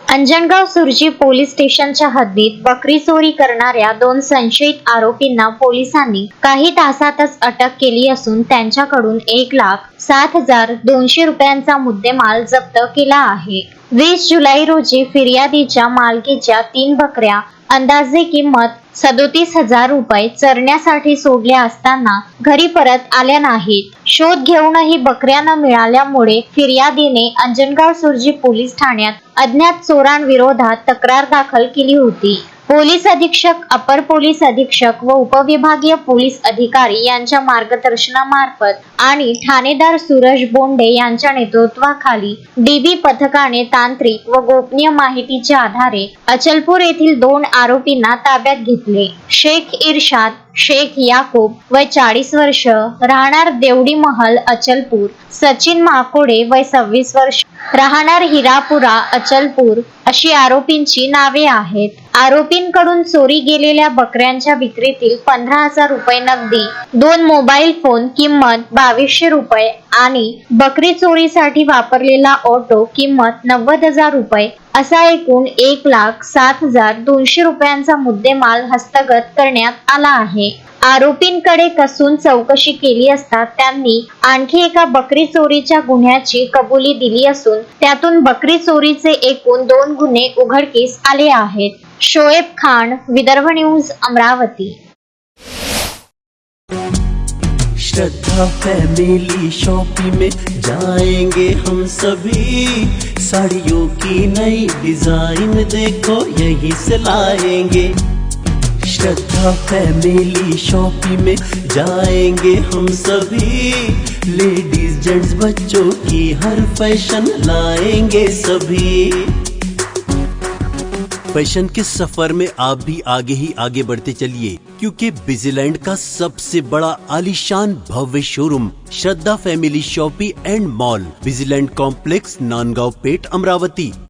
Anjangaon Surji police स्टेशनच्या हद्दीत बकरी चोरी करणाऱ्या 2 संशयित आरोपींना पोलिसांनी काही तासातच अटक केली असून त्यांच्याकडून 1,07,200 रुपयांचा मुद्देमाल जप्त केला आहे। 20 जुलै रोजी फिर्यादीच्या मालकीच्या 3 बकऱ्या अंदाजे किंमत 37,000 रुपये चरण्यासाठी सोडल्या असताना घरी परत आल्या नाहीत। शोध घेऊनही बकऱ्या न मिळाल्यामुळे फिर्यादीने अंजनगाव सुर्जी पोलीस ठाण्यात अज्ञात चोरांविरोधात तक्रार दाखल केली होती। पोलीस अधीक्षक, अपर पोलीस अधीक्षक व उपविभागीय पोलीस अधिकारी यांच्या मार्गदर्शनामार्फत आणि ठाणेदार सूरज बोंडे यांच्या नेतृत्वाखाली डीबी पथकाने तांत्रिक व गोपनीय माहितीच्या आधारे अचलपूर येथील 2 आरोपींना ताब्यात घेतले। शेख इर्शाद शेख याकूब वय 40 वर्ष, राहणार देवडी महल अचलपूर, सचिन माकोडे वय 26 वर्ष, राहणार हिरापुरा अचलपूर अशी आरोपींची नावे आहेत। आरोपींकडून चोरी गेलेल्या बकऱ्यांच्या विक्रीतील 15,000 रुपये नगदी, 2 मोबाईल फोन किंमत 2200 रुपये आणि बकरी चोरीसाठी वापरलेला ऑटो किंमत 90,000 रुपये असा एकूण 1,07,200 रुपयांचा मुद्देमाल हस्तगत करण्यात आला आहे। आरोपींकडे कसून चौकशी केली असता त्यांनी आणखी एका बकरी चोरीच्या गुन्ह्याची कबुली दिली असून त्यातून बकरी चोरीचे एकूण 2 गुन्हे उघडकीस आले आहेत। शोएब खान, विदर्भ न्यूज, अमरावती। श्रद्धा फैमिली शॉपिंग में जाएंगे हम सभी, साड़ियों की नई डिजाइन देखो यहीं से लाएंगे। श्रद्धा फैमिली शॉपिंग में जाएंगे हम सभी, लेडीज जेंट्स बच्चों की हर फैशन लाएंगे सभी। फैशन के सफर में आप भी आगे ही आगे बढ़ते चलिए, क्योंकि बिजीलैंड का सबसे बड़ा आलीशान भव्य showroom Shraddha family shopping and mall, Busyland complex, Nandgaon Peth, Amravati.